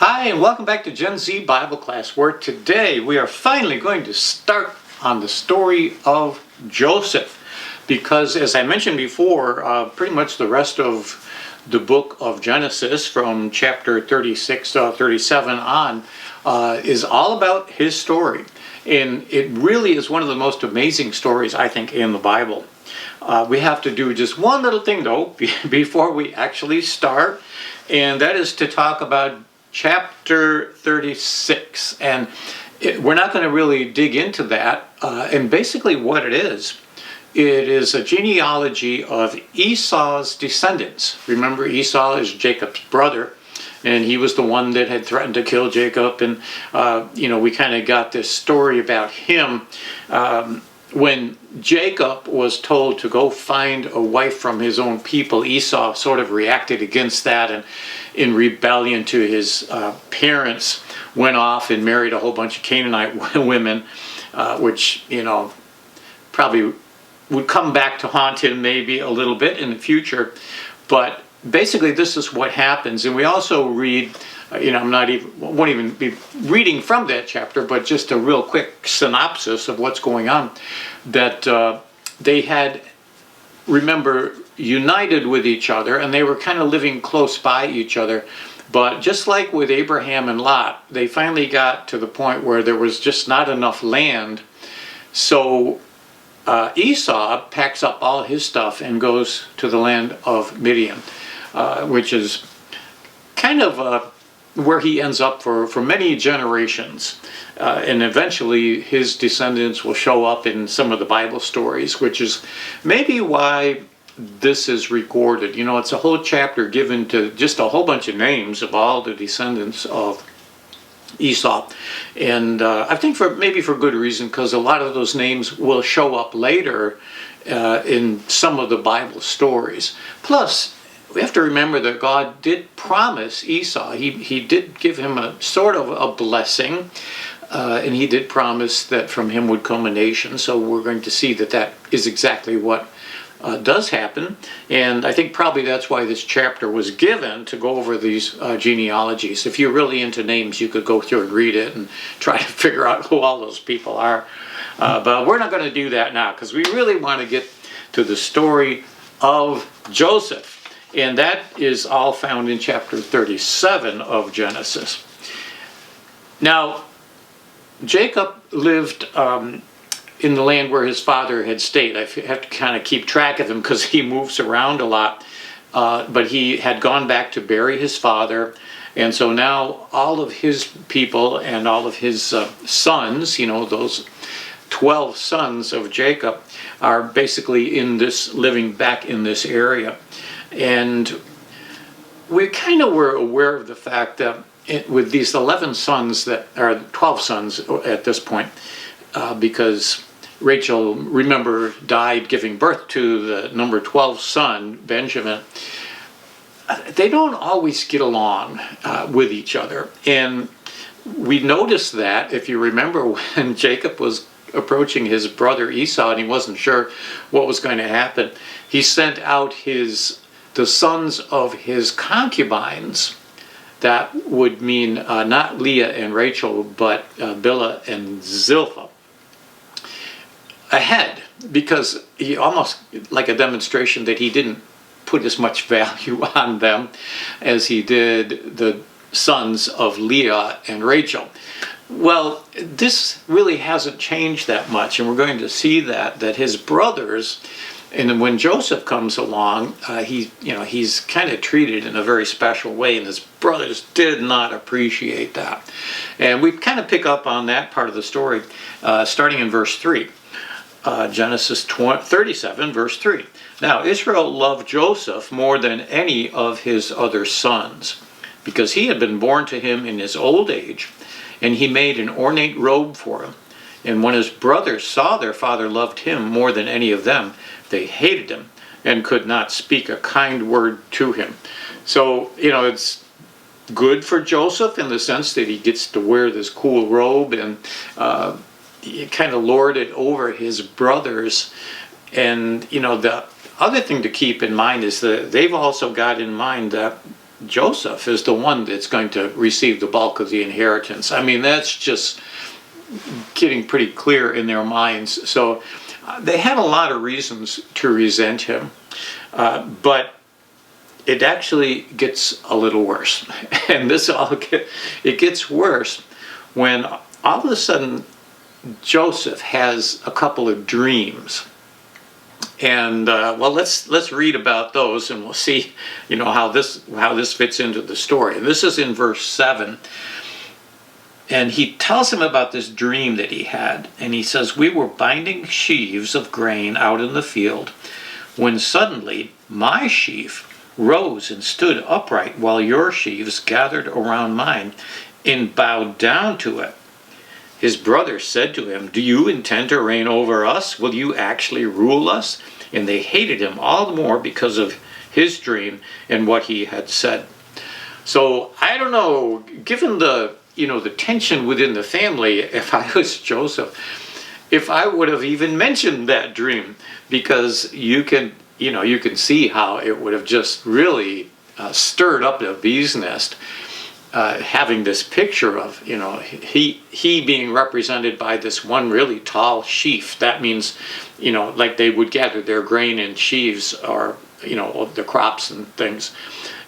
Hi, and welcome back to Gen Z Bible class, where today we are finally going to start on the story of Joseph. Because, as I mentioned before, pretty much the rest of the book of Genesis from chapter 36 to 37 on is all about his story. And it really is one of the most amazing stories, I think, in the Bible. We have to do just one little thing, though, before we actually start, and that is to talk about chapter 36. And we're not going to really dig into that. And basically what it is a genealogy of Esau's descendants. Remember, Esau is Jacob's brother, and he was the one that had threatened to kill Jacob. And, we kind of got this story about him. When Jacob was told to go find a wife from his own people, Esau sort of reacted against that, and in rebellion to his parents went off and married a whole bunch of Canaanite women, which, probably would come back to haunt him maybe a little bit in the future. But basically this is what happens. And we also read, won't even be reading from that chapter, but just a real quick synopsis of what's going on, that they had, remember, united with each other, and they were kind of living close by each other. But just like with Abraham and Lot, they finally got to the point where there was just not enough land. So Esau packs up all his stuff and goes to the land of Midian, which is kind of where he ends up for many generations. And eventually his descendants will show up in some of the Bible stories, which is maybe why this is recorded. It's a whole chapter given to just a whole bunch of names of all the descendants of Esau. And I think maybe for good reason, because a lot of those names will show up later in some of the Bible stories. Plus, we have to remember that God did promise Esau. He did give him a sort of a blessing, and he did promise that from him would come a nation. So we're going to see that is exactly what does happen. And I think probably that's why this chapter was given, to go over these genealogies. If you're really into names, you could go through and read it and try to figure out who all those people are. But we're not going to do that now, because we really want to get to the story of Joseph. And that is all found in chapter 37 of Genesis. Now, Jacob lived in the land where his father had stayed. I have to kind of keep track of him because he moves around a lot. But he had gone back to bury his father. And so now all of his people and all of his sons, those 12 sons of Jacob, are basically living back in this area. And we kind of were aware of the fact that with these 11 sons, that are 12 sons at this point, because Rachel, remember, died giving birth to the number 12 son, Benjamin. They don't always get along with each other. And we noticed that, if you remember, when Jacob was approaching his brother Esau and he wasn't sure what was going to happen, he sent out the sons of his concubines. That would mean not Leah and Rachel, but Bilhah and Zilpah, ahead, because he almost, like a demonstration that he didn't put as much value on them as he did the sons of Leah and Rachel. Well, this really hasn't changed that much, and we're going to see that his brothers, and when Joseph comes along, he's kind of treated in a very special way, and his brothers did not appreciate that. And we kind of pick up on that part of the story, starting in verse 3. Genesis 37, verse 3. Now, Israel loved Joseph more than any of his other sons, because he had been born to him in his old age, and he made an ornate robe for him. And when his brothers saw their father loved him more than any of them, they hated him and could not speak a kind word to him. So, it's good for Joseph in the sense that he gets to wear this cool robe and he kind of lord it over his brothers. And, the other thing to keep in mind is that they've also got in mind that Joseph is the one that's going to receive the bulk of the inheritance. I mean, that's just getting pretty clear in their minds. So they had a lot of reasons to resent him, but it actually gets a little worse. And it gets worse when all of a sudden Joseph has a couple of dreams. And well, let's read about those, and we'll see, how this fits into the story. And this is in verse 7. And he tells him about this dream that he had. And he says, "We were binding sheaves of grain out in the field, when suddenly my sheaf rose and stood upright, while your sheaves gathered around mine and bowed down to it. His brothers said to him, 'Do you intend to reign over us? Will you actually rule us?' And they hated him all the more because of his dream and what he had said." So I don't know, given the tension within the family, if I was Joseph, if I would have even mentioned that dream, because you can see how it would have just really stirred up the bee's nest. Having this picture of he being represented by this one really tall sheaf. That means like they would gather their grain in sheaves, or the crops and things,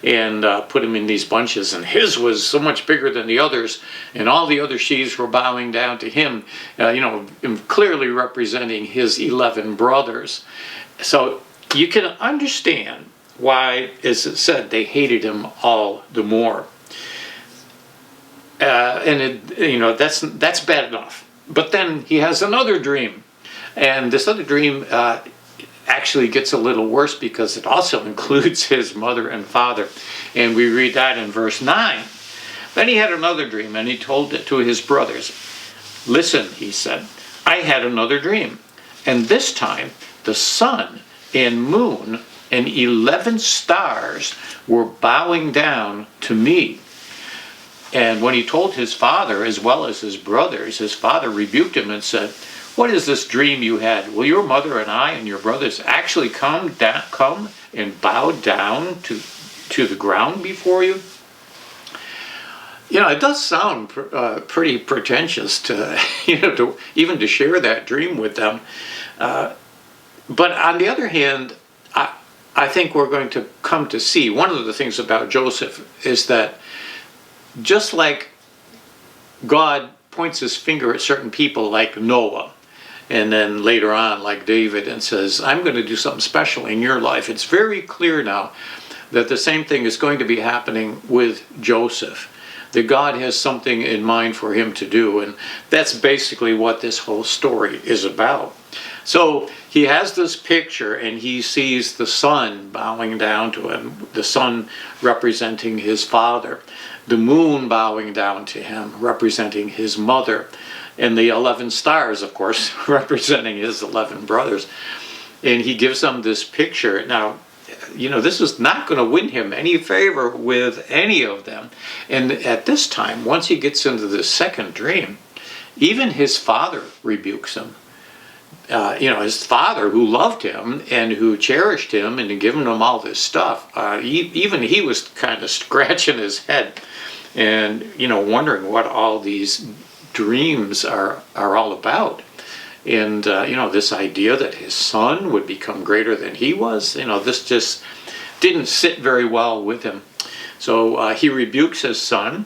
and put them in these bunches. And his was so much bigger than the others, and all the other sheaves were bowing down to him, clearly representing his 11 brothers. So you can understand why, as it said, they hated him all the more. And that's bad enough. But then he has another dream, and this other dream actually gets a little worse, because it also includes his mother and father. And we read that in verse 9. "Then he had another dream, and he told it to his brothers. 'Listen,' he said, 'I had another dream, and this time the sun and moon and 11 stars were bowing down to me.' And when he told his father as well as his brothers, his father rebuked him and said, 'What is this dream you had? Will your mother and I and your brothers actually come and bow down to the ground before you?'" It does sound pretty pretentious to even to share that dream with them. But on the other hand, I think we're going to come to see one of the things about Joseph is that, just like God points his finger at certain people like Noah, and then later on like David, and says, "I'm going to do something special in your life," it's very clear now that the same thing is going to be happening with Joseph, that God has something in mind for him to do. And that's basically what this whole story is about. So he has this picture, and he sees the sun bowing down to him, the sun representing his father, the moon bowing down to him, representing his mother, and the 11 stars, of course, representing his 11 brothers. And he gives them this picture. Now, this is not going to win him any favor with any of them. And at this time, once he gets into the second dream, even his father rebukes him. His father, who loved him and who cherished him and had given him all this stuff, even he was kind of scratching his head and wondering what all these dreams are all about. And this idea that his son would become greater than he was, this just didn't sit very well with him. So he rebukes his son.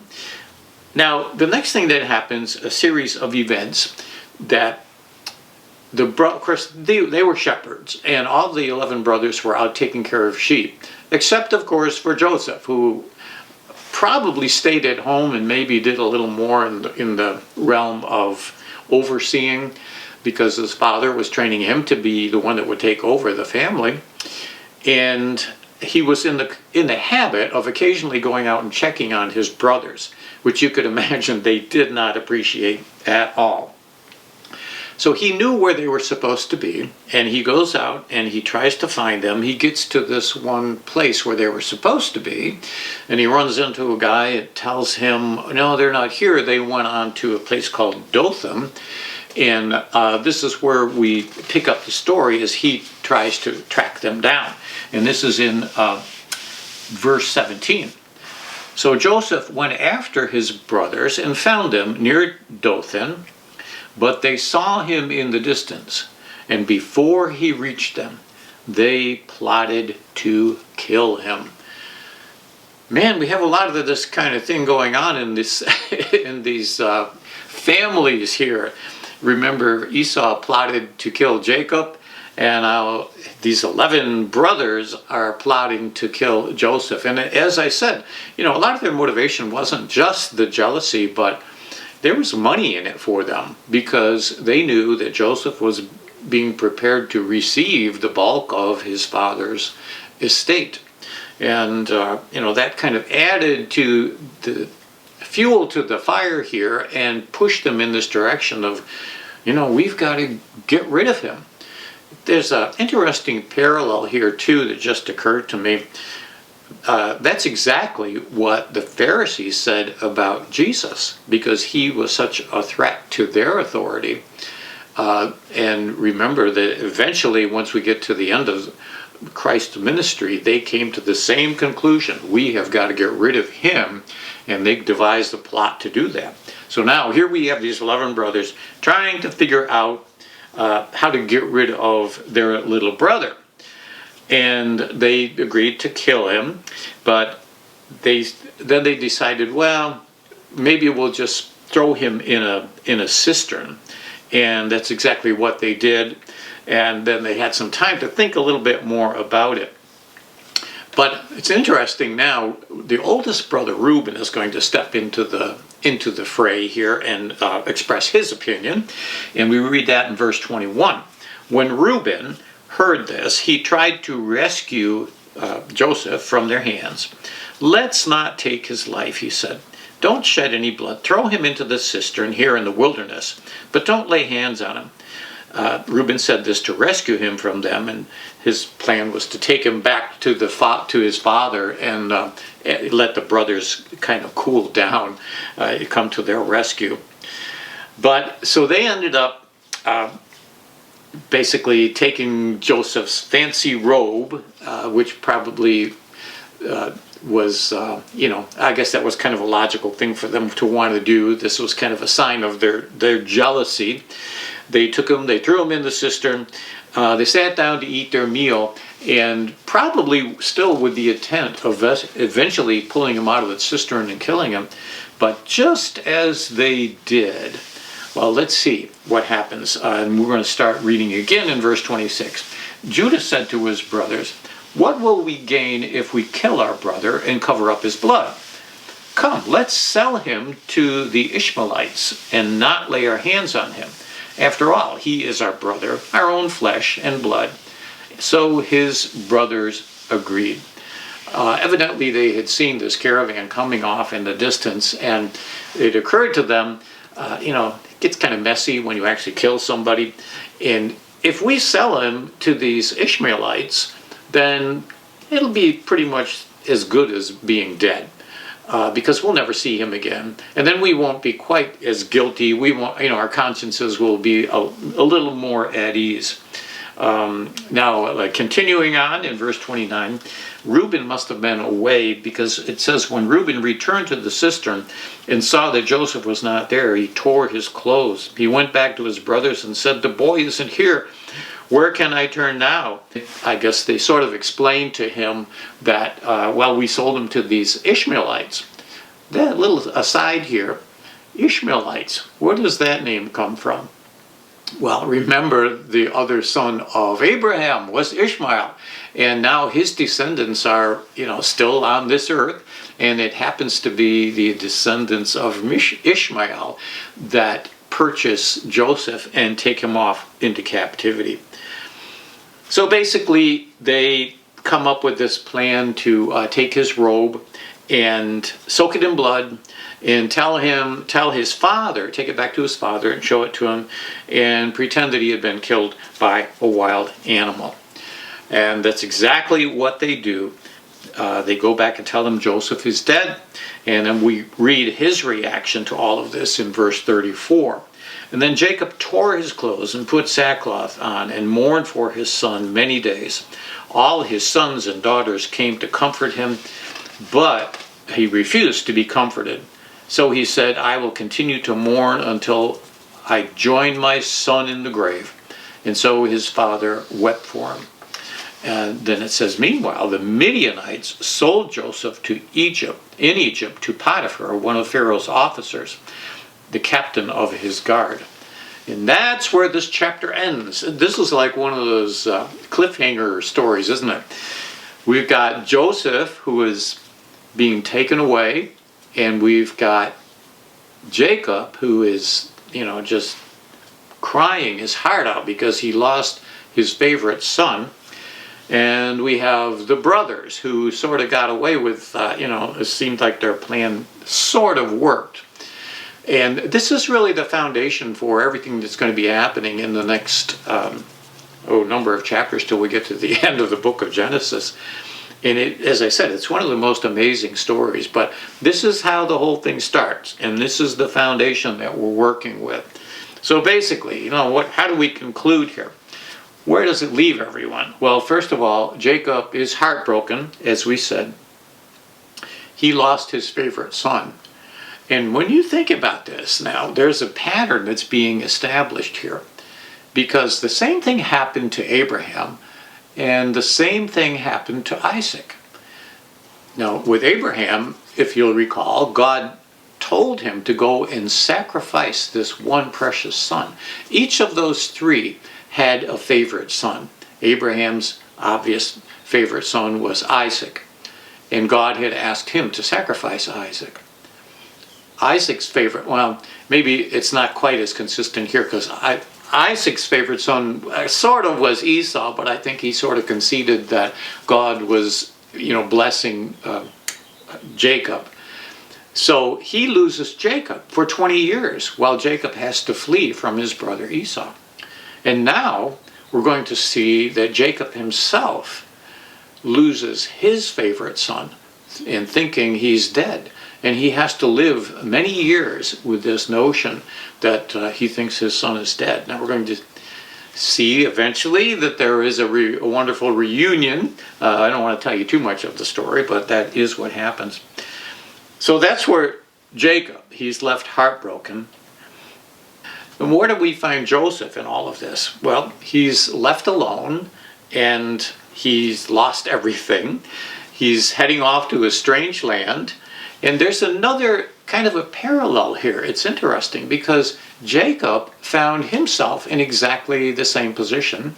Now, the next thing that happens, a series of events that of course, they were shepherds, and all the 11 brothers were out taking care of sheep, except, of course, for Joseph, who probably stayed at home and maybe did a little more in the realm of overseeing, because his father was training him to be the one that would take over the family. And he was in the habit of occasionally going out and checking on his brothers, which you could imagine they did not appreciate at all. So he knew where they were supposed to be, and he goes out and he tries to find them. He gets to this one place where they were supposed to be, and he runs into a guy and tells him, no, they're not here. They went on to a place called Dothan. And this is where we pick up the story as he tries to track them down. And this is in verse 17. So Joseph went after his brothers and found them near Dothan, but they saw him in the distance, and before he reached them, they plotted to kill him. Man, we have a lot of this kind of thing going on in this in these families here. Remember, Esau plotted to kill Jacob, and now these 11 brothers are plotting to kill Joseph. And as I said, a lot of their motivation wasn't just the jealousy, but there was money in it for them, because they knew that Joseph was being prepared to receive the bulk of his father's estate. And, that kind of added to the fuel to the fire here and pushed them in this direction of, we've got to get rid of him. There's an interesting parallel here, too, that just occurred to me. That's exactly what the Pharisees said about Jesus, because he was such a threat to their authority. And remember that eventually, once we get to the end of Christ's ministry, they came to the same conclusion. We have got to get rid of him, and they devised a plot to do that. So now here we have these 11 brothers trying to figure out how to get rid of their little brother. And they agreed to kill him, but then they decided, well, maybe we'll just throw him in a cistern. And that's exactly what they did. And then they had some time to think a little bit more about it. But it's interesting now, the oldest brother, Reuben, is going to step into the fray here and express his opinion. And we read that in verse 21. When Reuben heard this, he tried to rescue Joseph from their hands. "Let's not take his life," he said. "Don't shed any blood. Throw him into the cistern here in the wilderness, but don't lay hands on him." Reuben said this to rescue him from them, and his plan was to take him back to his father and let the brothers kind of cool down, come to their rescue. But so they ended up basically taking Joseph's fancy robe, which probably was, I guess that was kind of a logical thing for them to want to do. This was kind of a sign of their jealousy. They took him, they threw him in the cistern, they sat down to eat their meal, and probably still with the intent of eventually pulling him out of the cistern and killing him. But just as they did, well, let's see what happens. And we're going to start reading again in verse 26. Judah said to his brothers, "What will we gain if we kill our brother and cover up his blood? Come, let's sell him to the Ishmaelites and not lay our hands on him. After all, he is our brother, our own flesh and blood." So his brothers agreed. Evidently, they had seen this caravan coming off in the distance, and it occurred to them, it gets kind of messy when you actually kill somebody. And if we sell him to these Ishmaelites, then it'll be pretty much as good as being dead. Because we'll never see him again, and then we won't be quite as guilty. We won't, our consciences will be a little more at ease. Now, continuing on in verse 29, Reuben must have been away, because it says, when Reuben returned to the cistern and saw that Joseph was not there, he tore his clothes. He went back to his brothers and said, "The boy isn't here. Where can I turn now?" I guess they sort of explained to him that, we sold him to these Ishmaelites. That little aside here, Ishmaelites, where does that name come from? Well, remember, the other son of Abraham was Ishmael, and now his descendants are, still on this earth, and it happens to be the descendants of Ishmael that purchase Joseph and take him off into captivity. So basically, they come up with this plan to take his robe and soak it in blood and tell his father, take it back to his father and show it to him, and pretend that he had been killed by a wild animal. And that's exactly what they do. They go back and tell him Joseph is dead, and then we read his reaction to all of this in verse 34. "And then Jacob tore his clothes and put sackcloth on and mourned for his son many days. All his sons and daughters came to comfort him, but he refused to be comforted. So he said, I will continue to mourn until I join my son in the grave. And so his father wept for him. And then it says, meanwhile, the Midianites sold Joseph in Egypt, to Potiphar, one of Pharaoh's officers, the captain of his guard. And that's where this chapter ends. This is like one of those cliffhanger stories, isn't it? We've got Joseph, who is being taken away, and we've got Jacob, who is, just crying his heart out because he lost his favorite son. And we have the brothers who sort of got away with, it seemed like their plan sort of worked. And this is really the foundation for everything that's going to be happening in the next number of chapters till we get to the end of the book of Genesis. And as I said, it's one of the most amazing stories. But this is how the whole thing starts. And this is the foundation that we're working with. So basically, how do we conclude here? Where does it leave everyone? Well, first of all, Jacob is heartbroken, as we said. He lost his favorite son. And when you think about this now, there's a pattern that's being established here. Because the same thing happened to Abraham, and the same thing happened to Isaac. Now, with Abraham, if you'll recall, God told him to go and sacrifice this one precious son. Each of those three had a favorite son. Abraham's obvious favorite son was Isaac, and God had asked him to sacrifice Isaac. Isaac's favorite, well, maybe it's not quite as consistent here, because Isaac's favorite son sort of was Esau, but I think he sort of conceded that God was, blessing Jacob. So he loses Jacob for 20 years while Jacob has to flee from his brother Esau. And now we're going to see that Jacob himself loses his favorite son in thinking he's dead. And he has to live many years with this notion that he thinks his son is dead. Now we're going to see eventually that there is a wonderful reunion. I don't want to tell you too much of the story, but that is what happens. So that's where Jacob, he's left heartbroken. And where do we find Joseph in all of this? Well, he's left alone and he's lost everything. He's heading off to a strange land. And there's another kind of a parallel here. It's interesting because Jacob found himself in exactly the same position.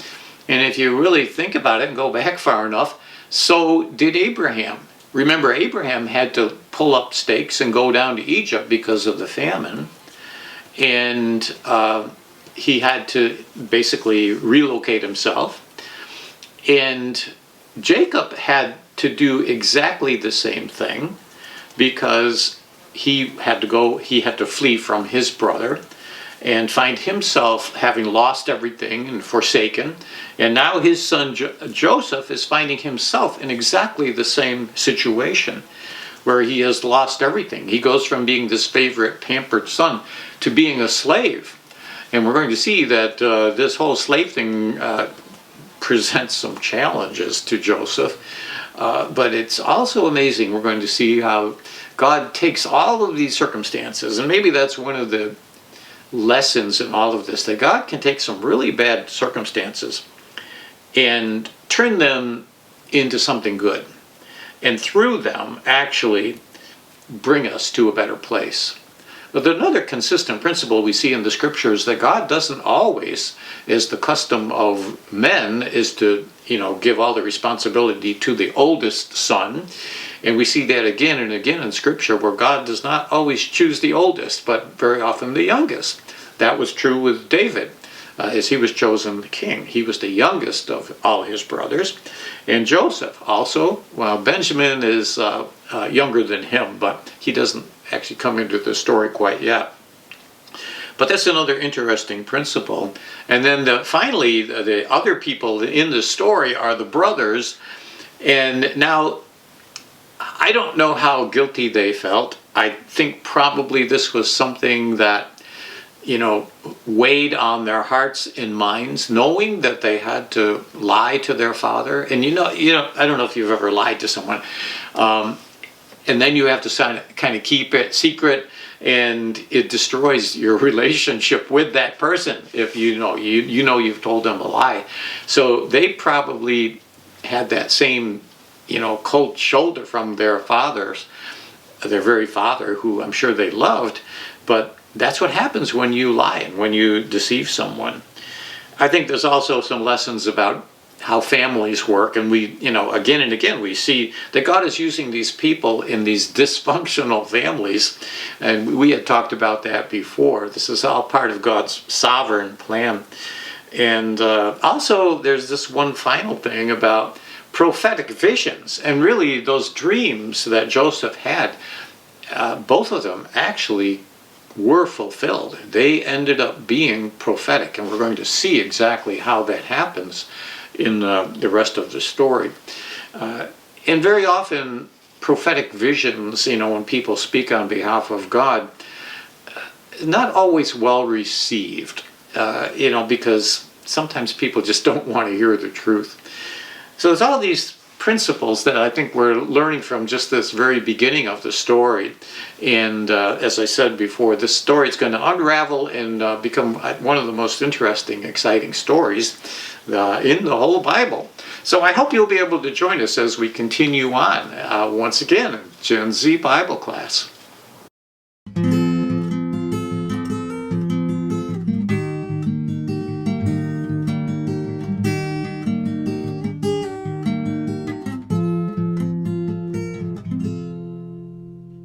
And if you really think about it and go back far enough, so did Abraham. Remember, Abraham had to pull up stakes and go down to Egypt because of the famine. And he had to basically relocate himself. And Jacob had to do exactly the same thing because he had to flee from his brother and find himself having lost everything and forsaken. And now his son Joseph is finding himself in exactly the same situation where he has lost everything. He goes from being this favorite, pampered son to being a slave. And we're going to see that this whole slave thing presents some challenges to Joseph. But it's also amazing. We're going to see how God takes all of these circumstances, and maybe that's one of the lessons in all of this, that God can take some really bad circumstances and turn them into something good, and through them actually bring us to a better place. But another consistent principle we see in the scriptures that God doesn't always, as the custom of men, is to give all the responsibility to the oldest son. And we see that again and again in scripture where God does not always choose the oldest, but very often the youngest. That was true with David, as he was chosen the king. He was the youngest of all his brothers. And Joseph also, well, Benjamin is younger than him, but he doesn't actually come into the story quite yet. But that's another interesting principle. And then finally, the other people in the story are the brothers. And now, I don't know how guilty they felt. I think probably this was something that, weighed on their hearts and minds, knowing that they had to lie to their father. And I don't know if you've ever lied to someone. and then you have to kind of keep it secret, and it destroys your relationship with that person if you know you've told them a lie. So they probably had that same, cold shoulder from their fathers, their very father, who I'm sure they loved. But that's what happens when you lie and when you deceive someone. I think there's also some lessons about how families work, and we, again and again, we see that God is using these people in these dysfunctional families, and we had talked about that before. This is all part of God's sovereign plan. And also, there's this one final thing about prophetic visions, and really those dreams that Joseph had, both of them actually were fulfilled. They ended up being prophetic, and we're going to see exactly how that happens in the rest of the story. And very often, prophetic visions, when people speak on behalf of God, not always well received, because sometimes people just don't want to hear the truth. So there's all these principles that I think we're learning from just this very beginning of the story. And as I said before, this story is going to unravel and become one of the most interesting, exciting stories in the whole Bible. So I hope you'll be able to join us as we continue on once again in Gen Z Bible class.